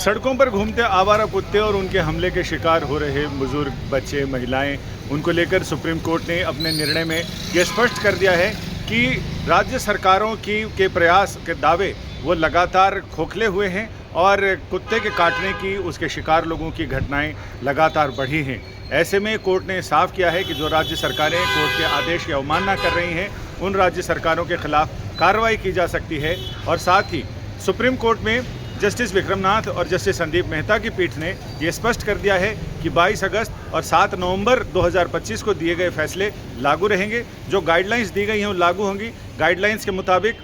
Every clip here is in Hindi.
सड़कों पर घूमते आवारा कुत्ते और उनके हमले के शिकार हो रहे बुजुर्ग, बच्चे, महिलाएं, उनको लेकर सुप्रीम कोर्ट ने अपने निर्णय में ये स्पष्ट कर दिया है कि राज्य सरकारों के प्रयास के दावे वो लगातार खोखले हुए हैं और कुत्ते के काटने की, उसके शिकार लोगों की घटनाएं लगातार बढ़ी हैं। ऐसे में कोर्ट ने साफ किया है कि जो राज्य सरकारें कोर्ट के आदेश की अवमानना कर रही हैं, उन राज्य सरकारों के खिलाफ कार्रवाई की जा सकती है। और साथ ही सुप्रीम कोर्ट में जस्टिस विक्रमनाथ और जस्टिस संदीप मेहता की पीठ ने ये स्पष्ट कर दिया है कि 22 अगस्त और 7 नवंबर 2025 को दिए गए फैसले लागू रहेंगे। जो गाइडलाइंस दी गई हैं वो लागू होंगी। गाइडलाइंस के मुताबिक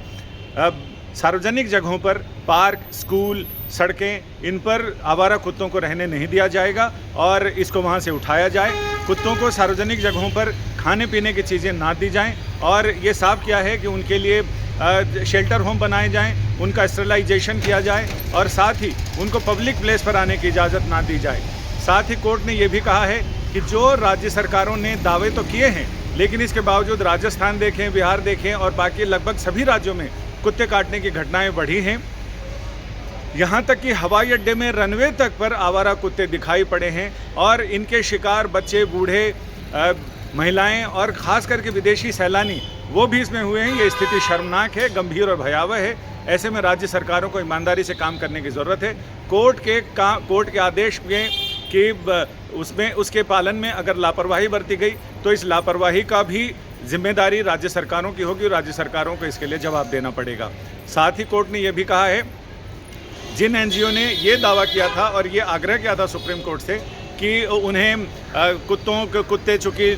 सार्वजनिक जगहों पर पार्क, स्कूल, सड़कें, इन पर आवारा कुत्तों को रहने नहीं दिया जाएगा और इसको वहाँ से उठाया जाए। कुत्तों को सार्वजनिक जगहों पर खाने पीने की चीज़ें ना दी जाएं और ये साफ किया है कि उनके लिए शेल्टर होम बनाए जाएं, उनका स्टरलाइजेशन किया जाए और साथ ही उनको पब्लिक प्लेस पर आने की इजाज़त ना दी जाए। साथ ही कोर्ट ने यह भी कहा है कि जो राज्य सरकारों ने दावे तो किए हैं, लेकिन इसके बावजूद राजस्थान देखें, बिहार देखें और बाकी लगभग सभी राज्यों में कुत्ते काटने की घटनाएं बढ़ी हैं। यहाँ तक कि हवाई अड्डे में रनवे तक पर आवारा कुत्ते दिखाई पड़े हैं और इनके शिकार बच्चे, बूढ़े, महिलाएं और ख़ास करके विदेशी सैलानी वो भी इसमें हुए हैं। ये स्थिति शर्मनाक है, गंभीर और भयावह है। ऐसे में राज्य सरकारों को ईमानदारी से काम करने की ज़रूरत है। कोर्ट के आदेश में कि उसमें उसके पालन में अगर लापरवाही बरती गई तो इस लापरवाही का भी जिम्मेदारी राज्य सरकारों की होगी और राज्य सरकारों को इसके लिए जवाब देना पड़ेगा। साथ ही कोर्ट ने यह भी कहा है, जिन एनजीओ ने ये दावा किया था और ये आग्रह किया था सुप्रीम कोर्ट से कि उन्हें कुत्ते चूँकि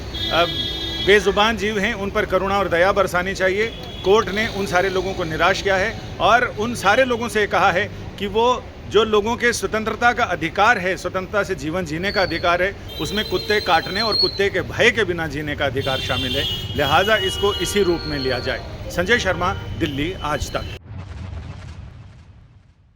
बेजुबान जीव हैं, उन पर करुणा और दया बरसानी चाहिए, कोर्ट ने उन सारे लोगों को निराश किया है और उन सारे लोगों से कहा है कि वो जो लोगों के स्वतंत्रता का अधिकार है, स्वतंत्रता से जीवन जीने का अधिकार है, उसमें कुत्ते काटने और कुत्ते के भय के बिना जीने का अधिकार शामिल है। लिहाजा इसको इसी रूप में लिया जाए। संजय शर्मा, दिल्ली आज तक।